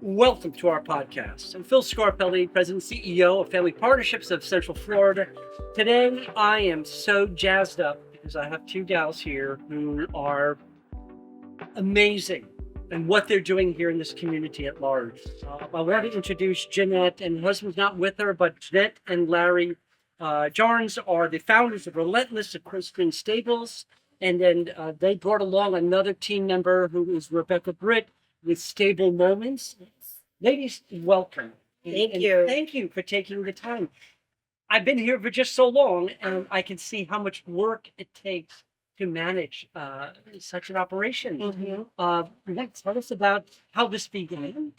Welcome to our podcast. I'm Phil Scarpelli, President and CEO of Family Partnerships of Central Florida. Today, I am so jazzed up because I have two gals here who are amazing and what they're doing here in this community at large. I want to introduce Jeannette, and her husband's not with her, but Jeannette and Larry Jarnes are the founders of Relentless Equestrian Stables. And then they brought along another team member who is Rebecca Britt with Stable Moments. Ladies, welcome. Thank And you. thank you for taking the time. I've been here for just so long, and I can see how much work it takes to manage such an operation. Tell us about how this began.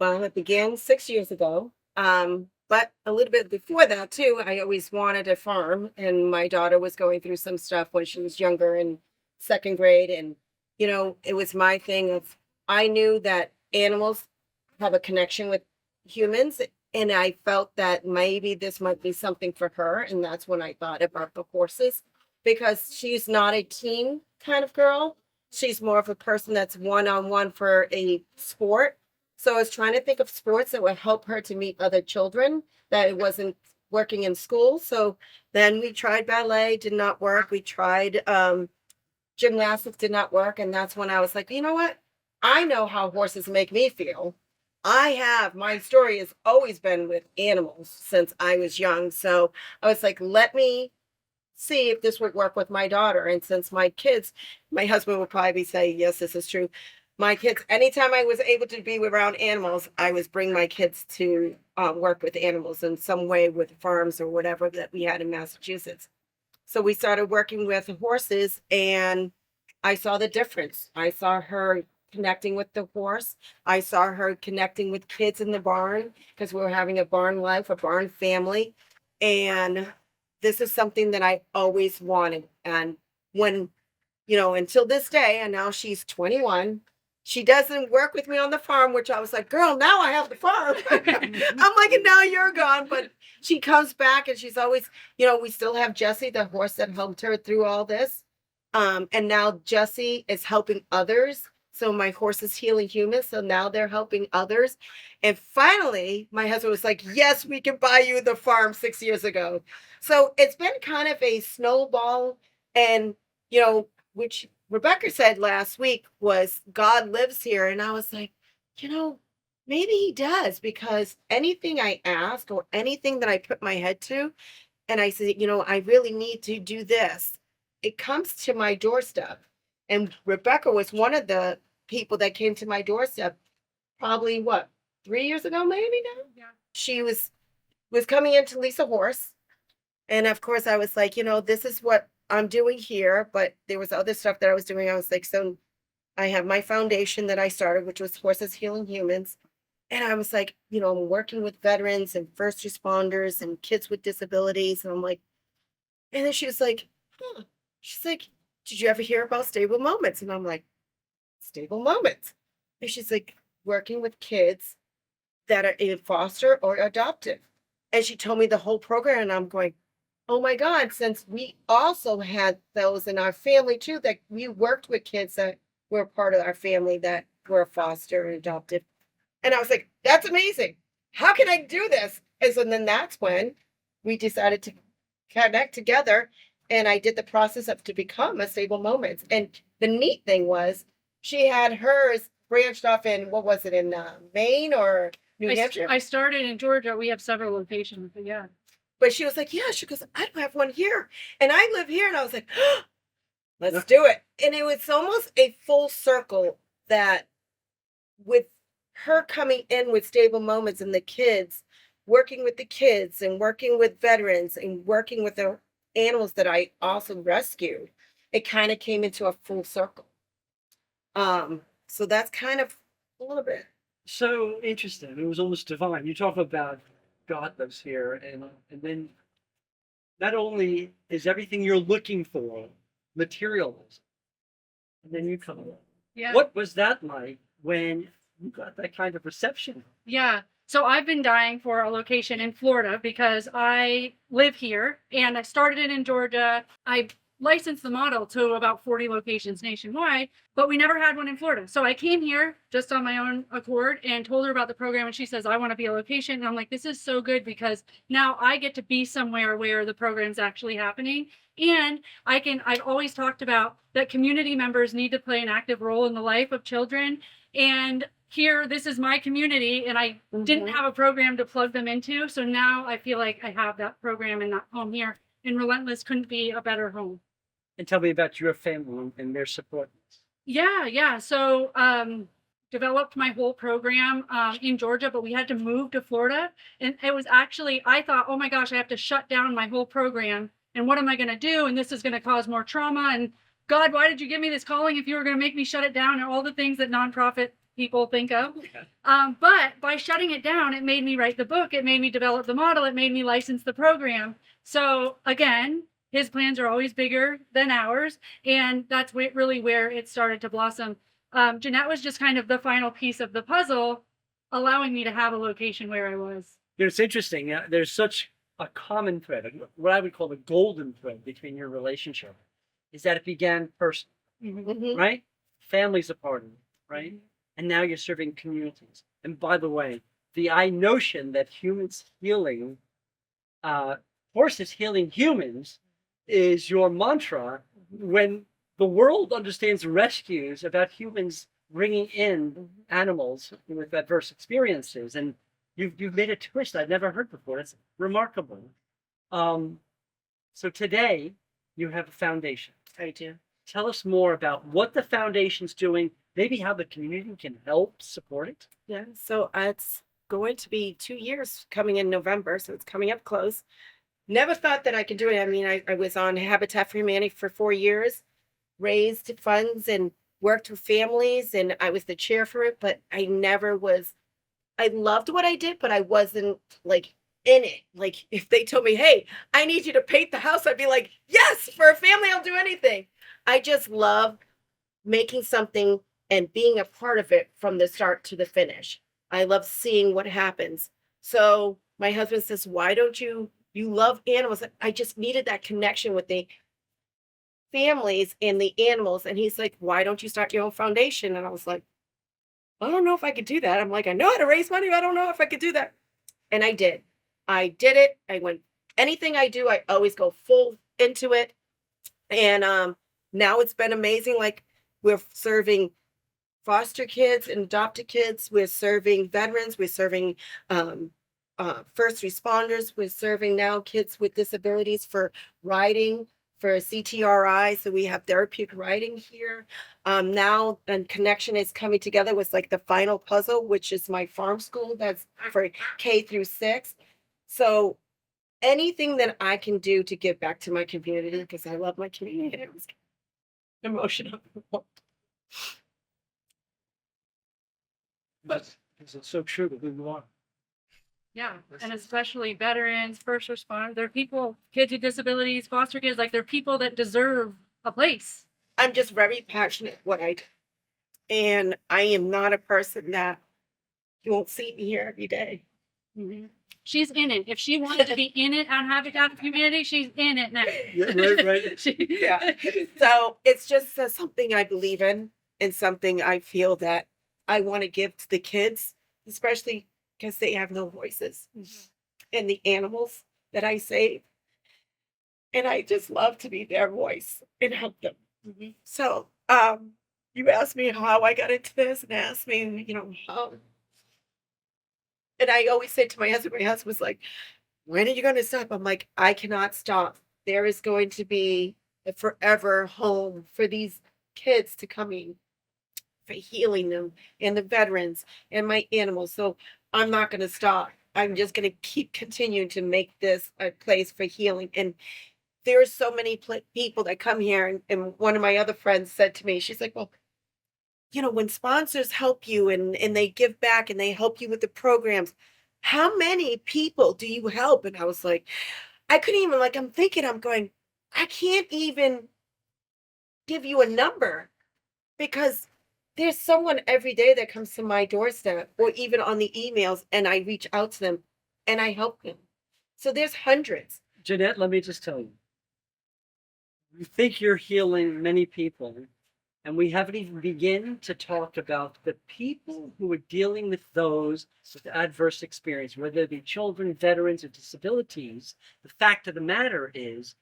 Well, it began 6 years ago. But a little bit before that, too, I always wanted a farm. And my daughter was going through some stuff when she was younger in second grade. And, it was my thing of I knew that animals have a connection with humans. And I felt that maybe this might be something for her. And that's when I thought about the horses, because she's not a team kind of girl. She's more of a person that's one-on-one for a sport. So I was trying to think of sports that would help her to meet other children, that it wasn't working in school. So then we tried ballet, did not work. We tried gymnastics, did not work. And that's when I was like, you know what? I know how horses make me feel. My story has always been with animals since I was young. So I was like, let me see if this would work with my daughter. And since my kids, my husband would probably say, yes, this is true. My kids, anytime I was able to be around animals, I was bring my kids to work with animals in some way with farms or whatever that we had in Massachusetts. So we started working with horses, and I saw the difference. I saw her connecting with the horse. I saw her connecting with kids in the barn because we were having a barn life, a barn family. And this is something that I always wanted. And when, until this day, and now she's 21, she doesn't work with me on the farm, which I was like, girl, now I have the farm. I'm like, and now you're gone. But she comes back, and she's always, we still have Jessie, the horse that helped her through all this. And now Jessie is helping others. So my horse is healing humans. So now they're helping others. And finally, my husband was like, yes, we can buy you the farm 6 years ago. So it's been kind of a snowball. And, which Rebecca said last week was God lives here. And I was like, maybe he does, because anything I ask or anything that I put my head to, and I said, I really need to do this, it comes to my doorstep. And Rebecca was one of the people that came to my doorstep probably 3 years ago, maybe now? Yeah. She was coming in to lease a horse. And of course I was like, this is what I'm doing here. But there was other stuff that I was doing. I was like, so I have my foundation that I started, which was Horses Healing Humans. And I was like, I'm working with veterans and first responders and kids with disabilities. And I'm like, and then she was like, she's like, did you ever hear about Stable Moments? And I'm like, Stable Moments. And she's like, working with kids that are in foster or adoptive. And she told me the whole program, and I'm going, oh my God, since we also had those in our family too, that we worked with kids that were part of our family that were foster and adoptive. And I was like, that's amazing. How can I do this? And so then that's when we decided to connect together. And I did the process up to become a Stable Moments. And the neat thing was she had hers branched off in, what was it, in Maine or New Hampshire? I started in Georgia. We have several locations, but yeah. But she was like, yeah, she goes, I don't have one here. And I live here. And I was like, let's do it. And it was almost a full circle that with her coming in with Stable Moments and the kids, working with the kids and working with veterans and working with the animals that I also rescued, it kind of came into a full circle. So that's kind of a little bit. So interesting. It was almost divine. You talk about God lives here, and then not only is everything you're looking for materialism, and then you come along. Yeah. What was that like when you got that kind of reception? Yeah. So I've been dying for a location in Florida because I live here and I started it in Georgia. I licensed the model to about 40 locations nationwide, but we never had one in Florida. So I came here just on my own accord and told her about the program. And she says, I want to be a location. And I'm like, this is so good because now I get to be somewhere where the program's actually happening. And I've always talked about that community members need to play an active role in the life of children. And here, this is my community, and I didn't have a program to plug them into. So now I feel like I have that program and that home here. And Relentless couldn't be a better home. And tell me about your family and their support. Yeah. So developed my whole program in Georgia, but we had to move to Florida. And it was actually, I thought, oh my gosh, I have to shut down my whole program. And what am I going to do? And this is going to cause more trauma. And God, why did you give me this calling if you were going to make me shut it down? And all the things that nonprofit people think of. But by shutting it down, it made me write the book. It made me develop the model. It made me license the program. So again, his plans are always bigger than ours. And that's really where it started to blossom. Jeannette was just kind of the final piece of the puzzle, allowing me to have a location where I was. It's interesting. There's such a common thread, what I would call the golden thread between your relationship, is that it began personal, right? Families a part of it, right? And now you're serving communities. And by the way, the notion that humans healing, horses healing humans is your mantra when the world understands rescues about humans bringing in animals with adverse experiences. And you've made a twist I've never heard before. It's remarkable. So today you have a foundation. I do. Tell us more about what the foundation's doing, maybe how the community can help support it. Yeah. So it's going to be 2 years coming in November. So it's coming up close. Never thought that I could do it. I mean, I was on Habitat for Humanity for 4 years, raised funds and worked with families, and I was the chair for it, but I never was. I loved what I did, but I wasn't like in it. Like if they told me, hey, I need you to paint the house, I'd be like, yes, for a family, I'll do anything. I just love making something and being a part of it from the start to the finish. I love seeing what happens. So my husband says, why don't you love animals? I just needed that connection with the families and the animals. And he's like, why don't you start your own foundation? And I was like, I don't know if I could do that. I'm like, I know how to raise money, but I don't know if I could do that. And I did. I did it. I went, anything I do, I always go full into it. And now it's been amazing. Like we're serving foster kids and adopted kids. We're serving veterans. We're serving first responders. We're serving now kids with disabilities for riding, for CTRI. So we have therapeutic riding here. Now, and Connection is coming together with like the final puzzle, which is my farm school. That's for K through 6. So anything that I can do to give back to my community, because I love my community. It was emotional. But it's so true to who you are. Yeah, and especially veterans, first responders. They're people, kids with disabilities, foster kids, like they're people that deserve a place. I'm just very passionate what I do. And I am not a person that you won't see me here every day. She's in it. If she wanted to be in it on Habitat for Humanity, she's in it now. Yeah, right. Yeah. So it's just something I believe in and something I feel that I want to give to the kids, especially because they have no voices, and the animals that I save. And I just love to be their voice and help them. So you asked me how I got into this and asked me, how. And I always say to my husband was like, when are you going to stop? I'm like, I cannot stop. There is going to be a forever home for these kids to come in, for healing them, and the veterans and my animals. So I'm not going to stop. I'm just going to keep continuing to make this a place for healing. And there are so many people that come here. And one of my other friends said to me, she's like, well, when sponsors help you and they give back and they help you with the programs, how many people do you help? And I was like, I couldn't even, I'm going, I can't even give you a number, because there's someone every day that comes to my doorstep or even on the emails, and I reach out to them and I help them. So there's hundreds. Jeannette, let me just tell you, You think you're healing many people, and we haven't even begun to talk about the people who are dealing with those with adverse experience, whether they be children, veterans, or disabilities. The fact of the matter is,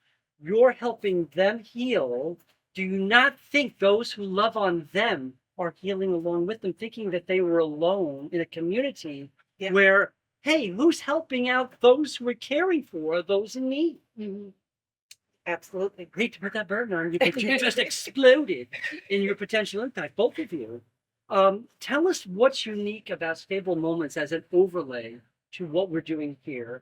you're helping them heal. Do you not think those who love on them are healing along with them, thinking that they were alone in a community Yeah. where, hey, who's helping out those who are caring for those in need? Absolutely. I hate to put that burden on you, but you just exploded in your potential impact, both of you. Tell us what's unique about Stable Moments as an overlay to what we're doing here.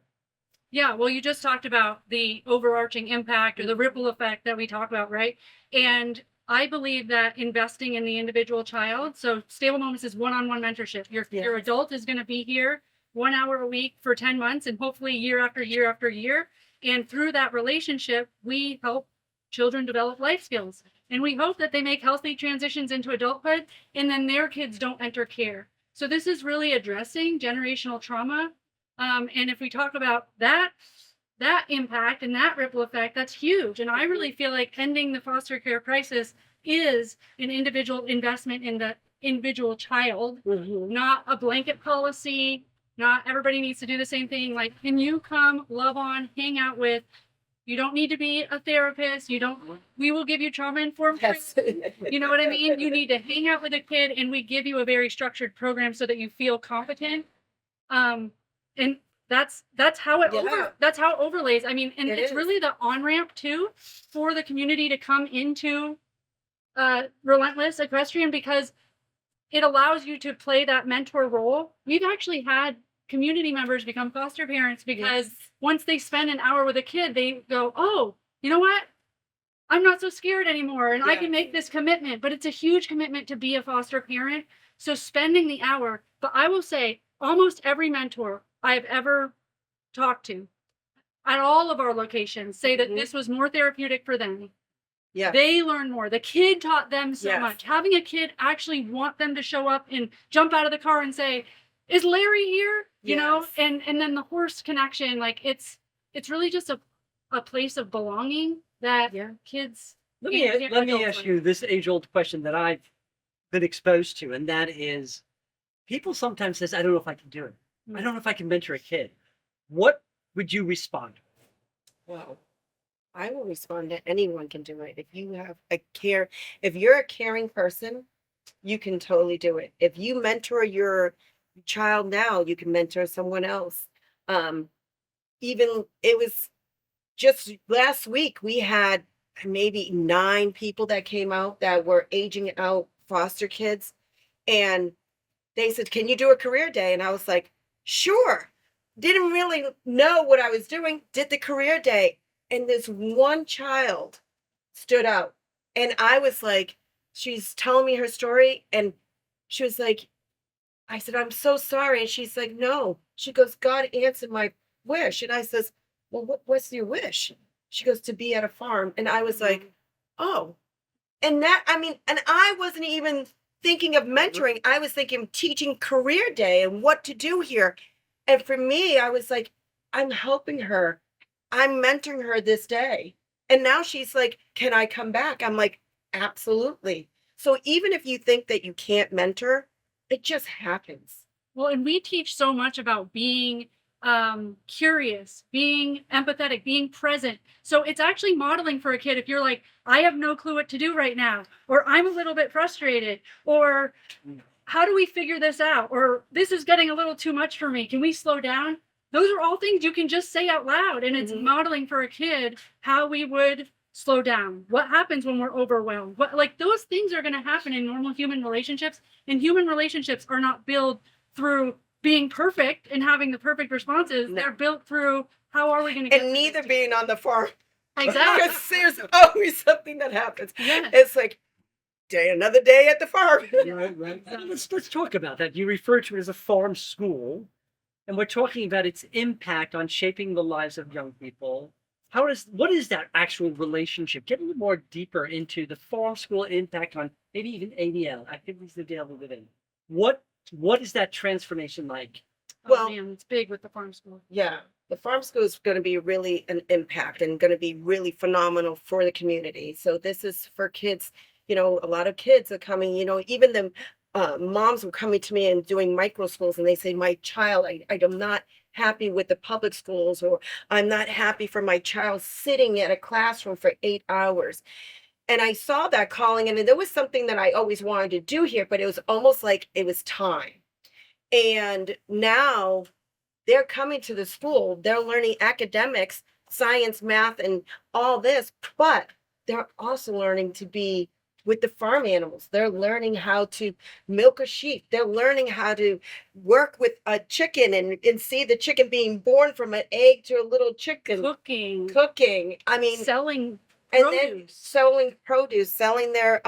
Yeah, well, you just talked about the overarching impact or the ripple effect that we talk about, right? And I believe that investing in the individual child, so Stable Moments is one-on-one mentorship. Your adult is going to be here 1 hour a week for 10 months and hopefully year after year after year. And through that relationship, we help children develop life skills. And we hope that they make healthy transitions into adulthood and then their kids don't enter care. So this is really addressing generational trauma. And if we talk about that impact and that ripple effect, that's huge. And I really feel like ending the foster care crisis is an individual investment in the individual child, not a blanket policy. Not everybody needs to do the same thing. Like, can you come, love on, hang out with? You don't need to be a therapist. We will give you trauma-informed training. You know what I mean? You need to hang out with a kid and we give you a very structured program so that you feel competent. And that's how that's how it overlays. I mean, and it's really the on-ramp too for the community to come into Relentless Equestrian because it allows you to play that mentor role. We've actually had community members become foster parents because once they spend an hour with a kid, they go, oh, you know what? I'm not so scared anymore and I can make this commitment, but it's a huge commitment to be a foster parent. So spending the hour, but I will say almost every mentor I've ever talked to at all of our locations say that this was more therapeutic for them. Yeah. They learn more. The kid taught them so much. Having a kid actually want them to show up and jump out of the car and say, is Larry here? You know, and then the horse connection, like it's really just a place of belonging that kids. Let me ask you this age-old question that I've been exposed to, and that is, people sometimes says, I don't know if I can do it. I don't know if I can mentor a kid. What would you respond? Well, I will respond that anyone can do it. If you have if you're a caring person, you can totally do it. If you mentor your child now, you can mentor someone else. Even it was just last week, we had maybe 9 people that came out that were aging out foster kids. And they said, can you do a career day? And I was like, sure. Didn't really know what I was doing. Did the career day. And this one child stood out. And I was like, she's telling me her story. And she was like, I said, I'm so sorry. And she's like, no. She goes, God answered my wish. And I says, well, what's your wish? She goes, to be at a farm. And I was like, oh. And that, I mean, and I wasn't even thinking of mentoring. I was thinking of teaching career day and what to do here. And for me, I was like, I'm helping her. I'm mentoring her this day. And now she's like, can I come back? I'm like, absolutely. So even if you think that you can't mentor, it just happens. Well, and we teach so much about being curious, being empathetic, being present. So it's actually modeling for a kid. If you're like, I have no clue what to do right now, or I'm a little bit frustrated, or how do we figure this out? Or this is getting a little too much for me. Can we slow down? Those are all things you can just say out loud. And it's modeling for a kid how we would slow down. What happens when we're overwhelmed? Like those things are going to happen in normal human relationships. And human relationships are not built through being perfect and having the perfect responses. No. They're built through how are we going to get. And neither being on the farm. Exactly. Because there's always something that happens. Yeah. It's like, another day at the farm. Right. Let's talk about that. You refer to it as a farm school, and we're talking about its impact on shaping the lives of young people. What is that actual relationship? Get a little more deeper into the farm school impact on maybe even ADL, activities of daily living. What is that transformation like? Well, man, it's big with the farm school. Yeah. the farm school is going to be really an impact and going to be really phenomenal for the community. So this is for kids, a lot of kids are coming, even the moms were coming to me and doing micro schools, and they say, my child, I am not happy with the public schools, or I'm not happy for my child sitting at a classroom for 8 hours. And I saw that calling, and there was something that I always wanted to do here, but it was almost like it was time. And now they're coming to the school, they're learning academics, science, math, and all this, but they're also learning to be with the farm animals. They're learning how to milk a sheep. They're learning how to work with a chicken and see the chicken being born from an egg to a little chicken. Cooking. I mean, selling and produce. then selling produce, selling their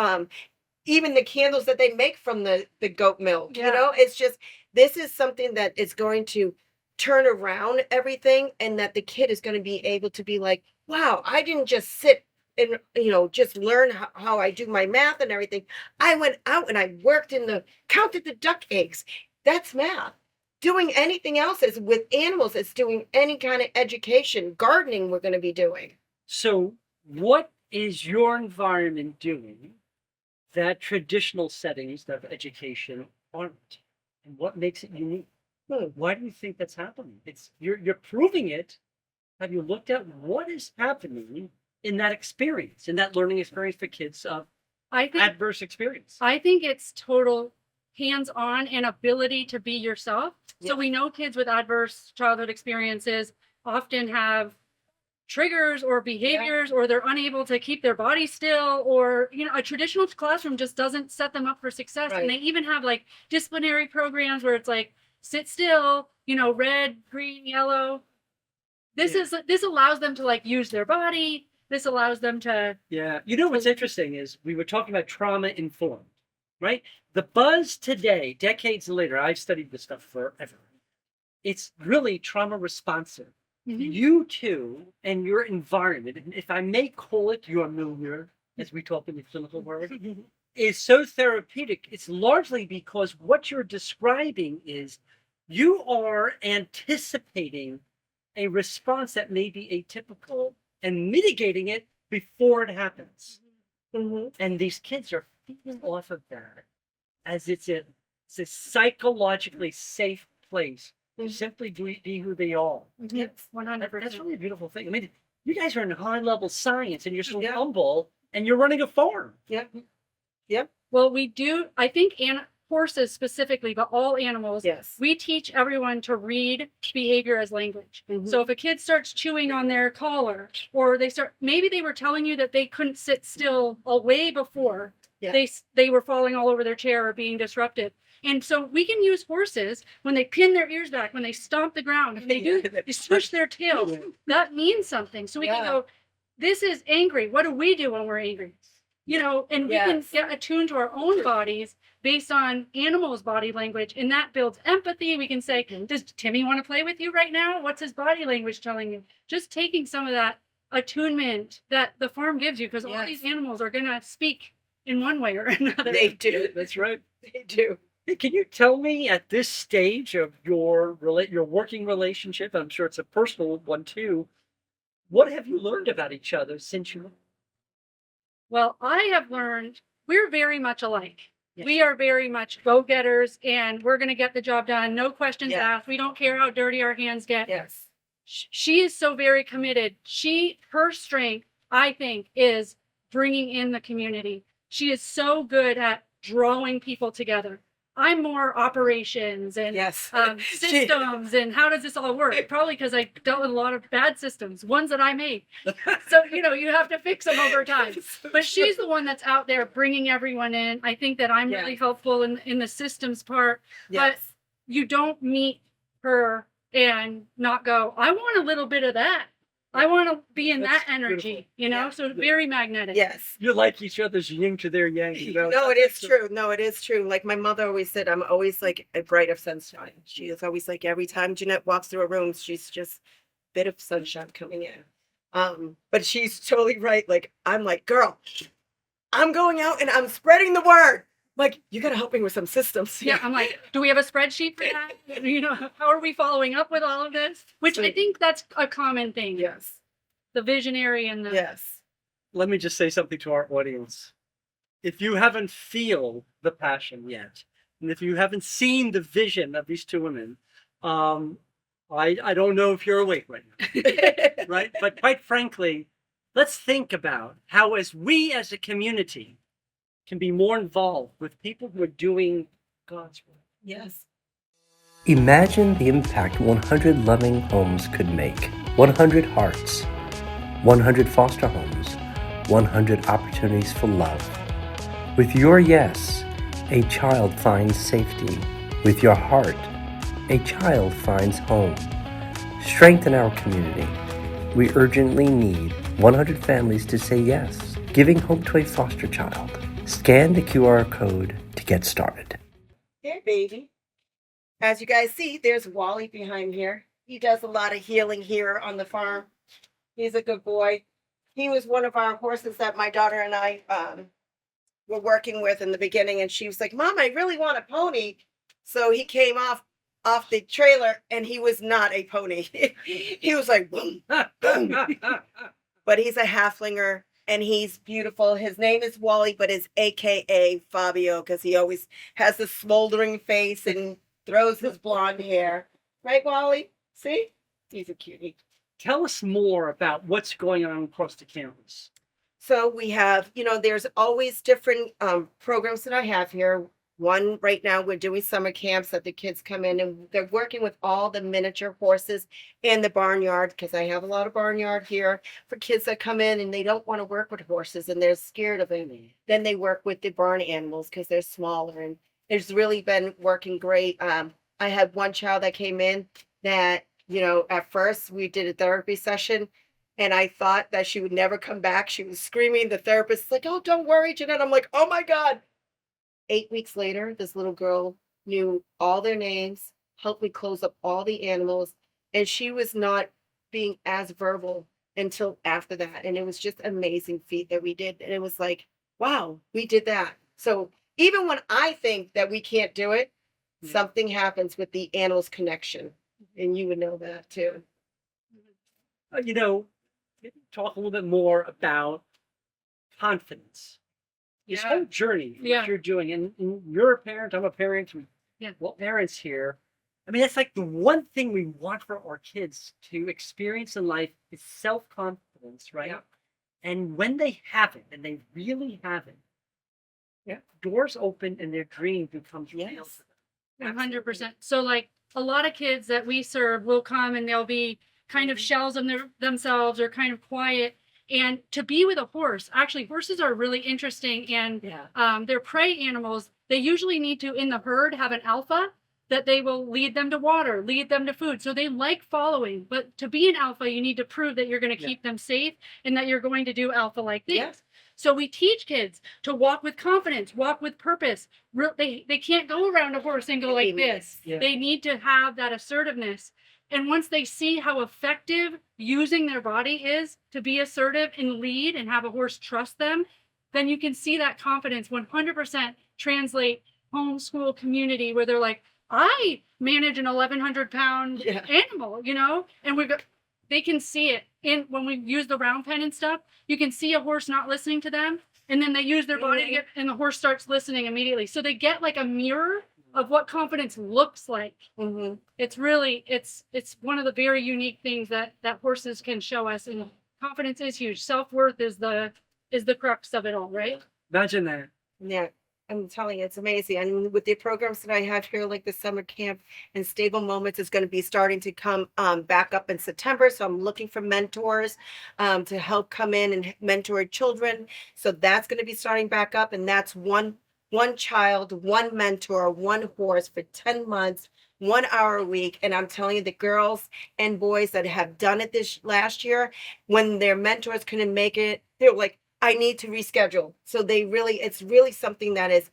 even the candles that they make from the goat milk. Yeah. It's just, this is something that is going to turn around everything, and that the kid is going to be able to be like, wow, I didn't just sit and just learn how I do my math and everything. I went out and I worked counted the duck eggs. That's math. Doing anything else is with animals, is doing any kind of education. Gardening we're going to be doing. So what is your environment doing that traditional settings of education aren't? And what makes it unique? Why do you think that's happening? You're proving it. Have you looked at what is happening in that experience, in that learning experience for kids of adverse experience? I think it's total hands-on and ability to be yourself. So we know kids with adverse childhood experiences often have triggers or behaviors, or they're unable to keep their body still, or a traditional classroom just doesn't set them up for success. Right. And they even have like disciplinary programs where it's like, sit still, red, green, yellow. This allows them to like use their body. This allows them to. Yeah. What's interesting is we were talking about trauma informed, right? The buzz today, decades later, I've studied this stuff forever. It's really trauma responsive. Mm-hmm. You two and your environment, and if I may call it your milieu, as we talk in the clinical word, is so therapeutic. It's largely because what you're describing is you are anticipating a response that may be atypical and mitigating it before it happens. Mm-hmm. And these kids are feeding off of that as it's a psychologically safe place to simply be who they are. Yes, 100%. That's really a beautiful thing. I mean, you guys are in high level science and you're so humble and you're running a farm. Yep. Well, we do, I think, horses specifically, but all animals, yes, we teach everyone to read behavior as language. Mm-hmm. So if a kid starts chewing on their collar, or maybe they were telling you that they couldn't sit still way before they were falling all over their chair or being disrupted. And so we can use horses when they pin their ears back, when they stomp the ground, if they switch their tails, that means something. So we can go, this is angry. What do we do when we're angry? And we can get attuned to our own bodies based on animals' body language, and that builds empathy. We can say, does Timmy want to play with you right now? What's his body language telling you? Just taking some of that attunement that the farm gives you, because all these animals are going to speak in one way or another. They do. That's right. They do. Hey, can you tell me at this stage of your working relationship, I'm sure it's a personal one too, what have you learned about each other since you? Well, I have learned we're very much alike. Yes. We are very much go-getters, and we're going to get the job done. No questions asked. We don't care how dirty our hands get. Yes. She is so very committed. Her strength, I think, is bringing in the community. She is so good at drawing people together. I'm more operations and systems and how does this all work? Probably because I dealt with a lot of bad systems, ones that I made. So, you have to fix them over time. But she's the one that's out there bringing everyone in. I think that I'm really helpful in the systems part. But you don't meet her and not go, I want a little bit of that. I want to be in that energy, so very magnetic. Yes. You're like each other's yin to their yang. No, it is true. No, it is true. Like my mother always said, I'm always like a bright of sunshine. She is always like, every time Jeannette walks through a room, she's just a bit of sunshine coming in. But she's totally right. Like, I'm like, girl, I'm going out and I'm spreading the word. Like, you got to help me with some systems. Yeah, I'm like, do we have a spreadsheet for that? How are we following up with all of this? Which I think that's a common thing. Yes. The visionary and the Yes. Let me just say something to our audience. If you haven't feel the passion yet, and if you haven't seen the vision of these two women, I don't know if you're awake right now, right? But quite frankly, let's think about how we as a community can be more involved with people who are doing God's work. Yes. Imagine the impact 100 loving homes could make. 100 hearts, 100 foster homes, 100 opportunities for love. With your yes, a child finds safety. With your heart, a child finds home. Strengthen our community. We urgently need 100 families to say yes, giving hope to a foster child. Scan the QR code to get started. Here, baby. As you guys see, there's Wally behind here. He does a lot of healing here on the farm. He's a good boy. He was one of our horses that my daughter and I were working with in the beginning, and she was like, Mom, I really want a pony. So he came off the trailer, and he was not a pony. He was like, boom, boom. But he's a halflinger, and he's beautiful. His name is Wally, but is AKA Fabio, because he always has a smoldering face and throws his blonde hair. Right, Wally? See? He's a cutie. Tell us more about what's going on across the campus. So we have, there's always different programs that I have here. One right now, we're doing summer camps that the kids come in and they're working with all the miniature horses in the barnyard, because I have a lot of barnyard here for kids that come in and they don't want to work with horses and they're scared of them. Then they work with the barn animals because they're smaller, and it's really been working great. I had one child that came in that, at first we did a therapy session and I thought that she would never come back. She was screaming. The therapist was like, oh, don't worry, Jeannette. I'm like, oh my God. 8 weeks later, this little girl knew all their names, helped me close up all the animals, and she was not being as verbal until after that. And it was just an amazing feat that we did. And it was like, wow, we did that. So even when I think that we can't do it, something happens with the animals connection. And you would know that too. Maybe talk a little bit more about confidence. This whole journey that you're doing, and you're a parent, I'm a parent, well, parents here. I mean, that's like the one thing we want for our kids to experience in life is self-confidence, right? Yeah. And when they have it, and they really have it, doors open and their dream becomes real. 100%. So like a lot of kids that we serve will come and they'll be kind of shells of themselves or kind of quiet. And to be with a horse, actually, horses are really interesting, and they're prey animals. They usually need to, in the herd, have an alpha that they will lead them to water, lead them to food. So they like following. But to be an alpha, you need to prove that you're going to keep them safe and that you're going to do alpha-like things. Yeah. So we teach kids to walk with confidence, walk with purpose. They can't go around a horse and go like this. Yeah. They need to have that assertiveness. And once they see how effective using their body is to be assertive and lead and have a horse trust them, then you can see that confidence 100% translate homeschool community where they're like, I manage an 1,100-pound animal, and they can see it when we use the round pen and stuff. You can see a horse not listening to them, and then they use their body to get, and the horse starts listening immediately. So they get like a mirror of what confidence looks like. Mm-hmm. It's really, it's one of the very unique things that horses can show us, and confidence is huge. Self-worth is the crux of it all, right? Imagine that. Yeah, I'm telling you, it's amazing. And with the programs that I have here, like the summer camp and Stable Moments is going to be starting to come back up in September. So I'm looking for mentors to help come in and mentor children. So that's going to be starting back up, and that's one child, one mentor, one horse for 10 months, 1 hour a week. And I'm telling you, the girls and boys that have done it this last year, when their mentors couldn't make it, they're like, I need to reschedule. So it's really something that is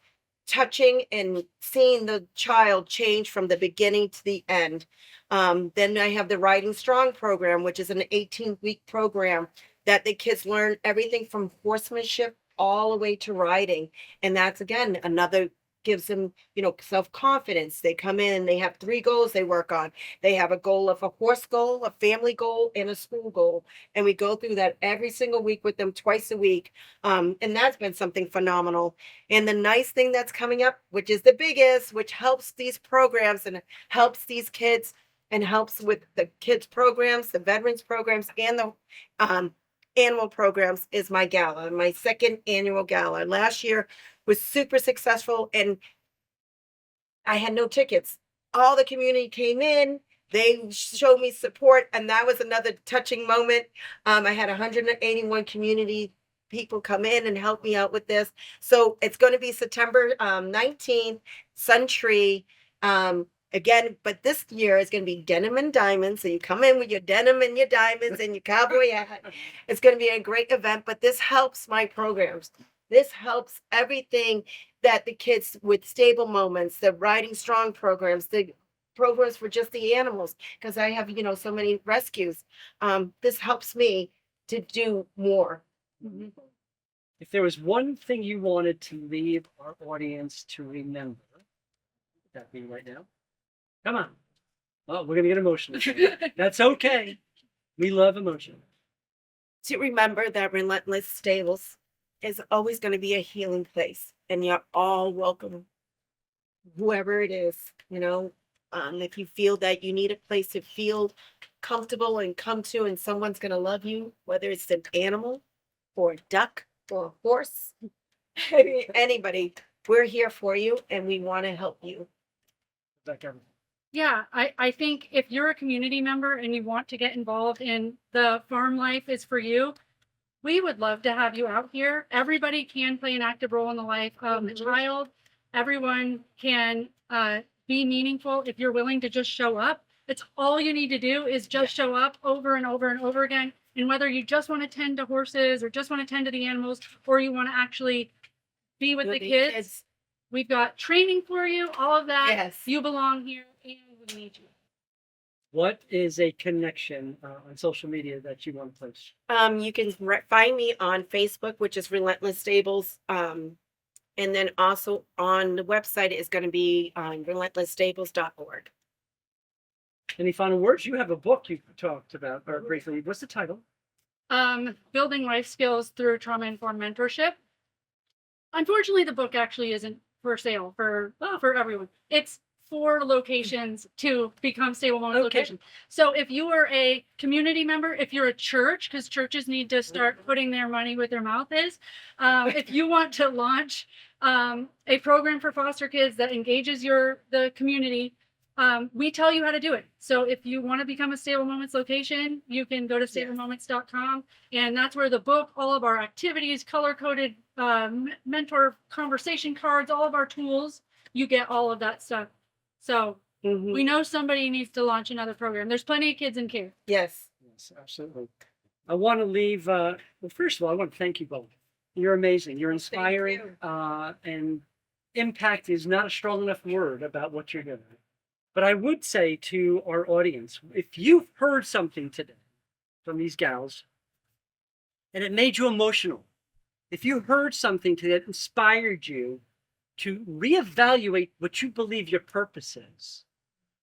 touching and seeing the child change from the beginning to the end. Then I have the Riding Strong program, which is an 18-week program that the kids learn everything from horsemanship all the way to riding. And that's again another gives them, self-confidence. They come in, they have 3 goals they work on. They have a goal of a horse goal, a family goal, and a school goal. And we go through that every single week with them, twice a week. And that's been something phenomenal. And the nice thing that's coming up, which is the biggest, which helps these programs and helps these kids and helps with the kids programs, the veterans programs, and the animal programs, is my gala, my 2nd annual gala. Last year was super successful, and I had no tickets. All the community came in. They showed me support, and that was another touching moment. I had 181 community people come in and help me out with this. So it's going to be September 19th, Sun Tree. Again, but this year is going to be denim and diamonds. So you come in with your denim and your diamonds and your cowboy hat. It's going to be a great event, but this helps my programs. This helps everything that the kids with stable moments, the riding strong programs, the programs for just the animals, because I have, so many rescues. This helps me to do more. Mhm. If there was one thing you wanted to leave our audience to remember, what would that be right now? Come on. Oh, we're going to get emotional. That's okay. We love emotion. To remember that Relentless Stables is always going to be a healing place, and you're all welcome, whoever it is. If you feel that you need a place to feel comfortable and come to, and someone's going to love you, whether it's an animal or a duck or a horse, anybody, we're here for you, and we want to help you. Yeah, I think if you're a community member and you want to get involved in the farm life is for you, we would love to have you out here. Everybody can play an active role in the life of the child. Everyone can be meaningful if you're willing to just show up. It's all you need to do is just show up over and over and over again. And whether you just want to tend to horses or just want to tend to the animals, or you want to actually be with the kids, we've got training for you, all of that. Yes. You belong here and we need you. What is a connection on social media that you want to post? You can find me on Facebook, which is Relentless Stables. And then also on the website is going to be on relentlessstables.org. Any final words? You have a book you talked about or briefly. What's the title? Building life skills through trauma-informed mentorship. Unfortunately, the book actually isn't for sale for everyone. It's 4 locations to become stable moments location. So if you are a community member, if you're a church, because churches need to start putting their money where their mouth is. If you want to launch a program for foster kids that engages the community, we tell you how to do it. So if you want to become a Stable Moments location, you can go to stablemoments.com, and that's where the book, all of our activities, color-coded mentor conversation cards, all of our tools, you get all of that stuff. So we know somebody needs to launch another program. There's plenty of kids in care. Yes. Yes, absolutely. I want to leave, well, first of all, I want to thank you both. You're amazing. You're inspiring. And impact is not a strong enough word about what you're doing. But I would say to our audience, if you've heard something today from these gals and it made you emotional, if you heard something today that inspired you to reevaluate what you believe your purpose is,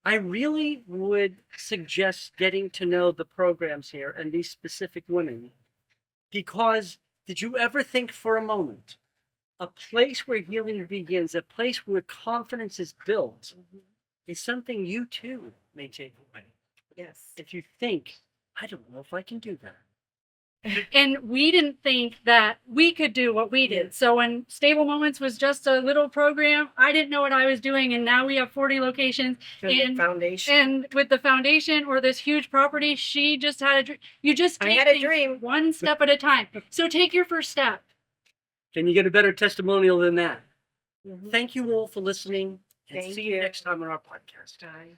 I really would suggest getting to know the programs here and these specific women. Because did you ever think for a moment, a place where healing begins, a place where confidence is built, is something you too may take away. Yes. If you think, I don't know if I can do that. And we didn't think that we could do what we did. So when Stable Moments was just a little program, I didn't know what I was doing. And now we have 40 locations. And foundation. And with the foundation or this huge property, she just had a dream. You just take I had a dream. one step at a time. So take your first step. Can you get a better testimonial than that? Thank you all for listening, and Thank see you you. next time on our podcast. Bye.